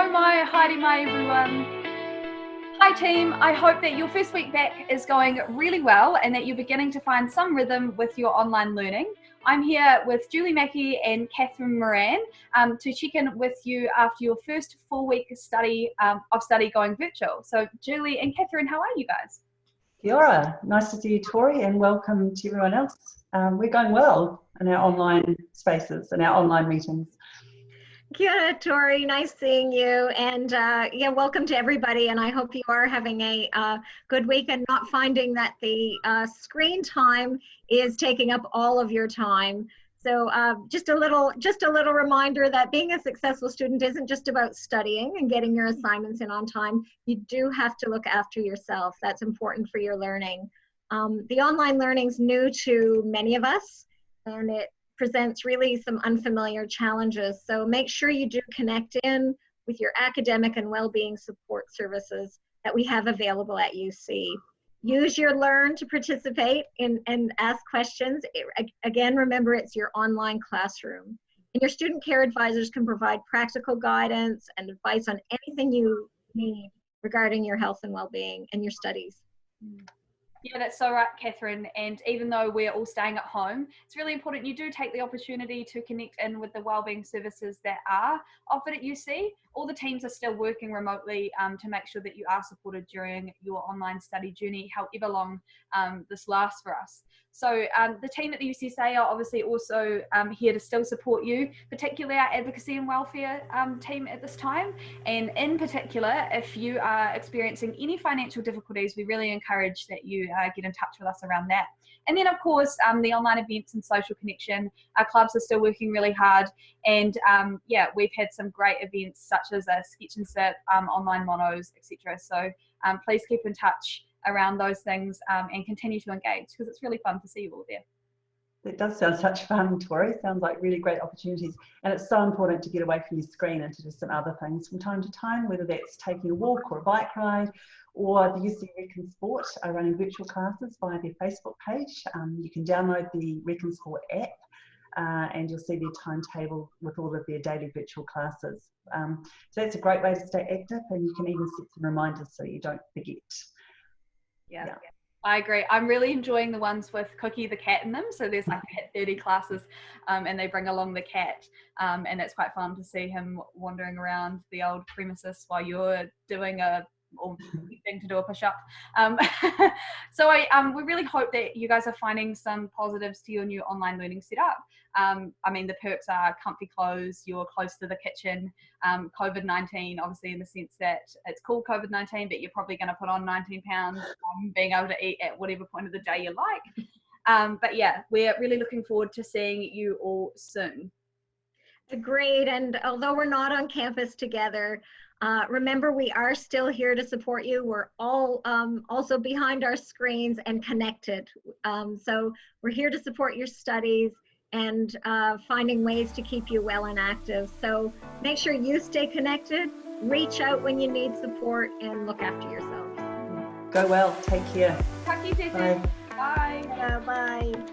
Hello, my everyone. Hi team, I hope that your first week back is going really well and that you're beginning to find some rhythm with your online learning. I'm here with Julie Mackey and Catherine Moran to check in with you after your first full week of study going virtual. So Julie and Catherine, how are you guys? Kia ora, nice to see you, Tori, and welcome to everyone else. We're going well in our online spaces and our online meetings. Kia ora, Tori, nice seeing you, and welcome to everybody, and I hope you are having a good week and not finding that the screen time is taking up all of your time. So just a little reminder that being a successful student isn't just about studying and getting your assignments in on time. You do have to look after yourself. That's important for your learning. The online learning's new to many of us, and it presents really some unfamiliar challenges. So make sure you do connect in with your academic and well-being support services that we have available at UC. Use your Learn to participate and ask questions. Again, remember it's your online classroom. And your student care advisors can provide practical guidance and advice on anything you need regarding your health and well-being and your studies. Yeah, that's so right, Catherine. And even though we're all staying at home, it's really important you do take the opportunity to connect in with the wellbeing services that are offered at UC. All the teams are still working remotely to make sure that you are supported during your online study journey, however long this lasts for us. So the team at the UCSA are obviously also here to still support you, particularly our advocacy and welfare team at this time. And in particular, if you are experiencing any financial difficulties, we really encourage that you get in touch with us around that. And then, of course, the online events and social connection, our clubs are still working really hard. And we've had some great events such as a sketch and sip, online monos, etc. So please keep in touch around those things and continue to engage because it's really fun to see you all there. It does sound such fun, Tori. Sounds like really great opportunities. And it's so important to get away from your screen and to do some other things from time to time, whether that's taking a walk or a bike ride, or the UC Recon Sport are running virtual classes via their Facebook page. You can download the Recon Sport app and you'll see their timetable with all of their daily virtual classes. So that's a great way to stay active, and you can even set some reminders so you don't forget. Yeah. I agree. I'm really enjoying the ones with Cookie the cat in them. So there's like 30 classes and they bring along the cat and it's quite fun to see him wandering around the old premises while you're doing or thing to do a push-up. So we really hope that you guys are finding some positives to your new online learning setup. I mean, the perks are comfy clothes, you're close to the kitchen, COVID-19, obviously in the sense that it's called COVID-19, but you're probably going to put on 19 pounds, being able to eat at whatever point of the day you like. But yeah, we're really looking forward to seeing you all soon. Agreed. And although we're not on campus together, remember we are still here to support you. We're all also behind our screens and connected. So we're here to support your studies and finding ways to keep you well and active. So make sure you stay connected, reach out when you need support, and look after yourselves. Go well. Take care. Talk to you soon. Bye. Bye. Bye.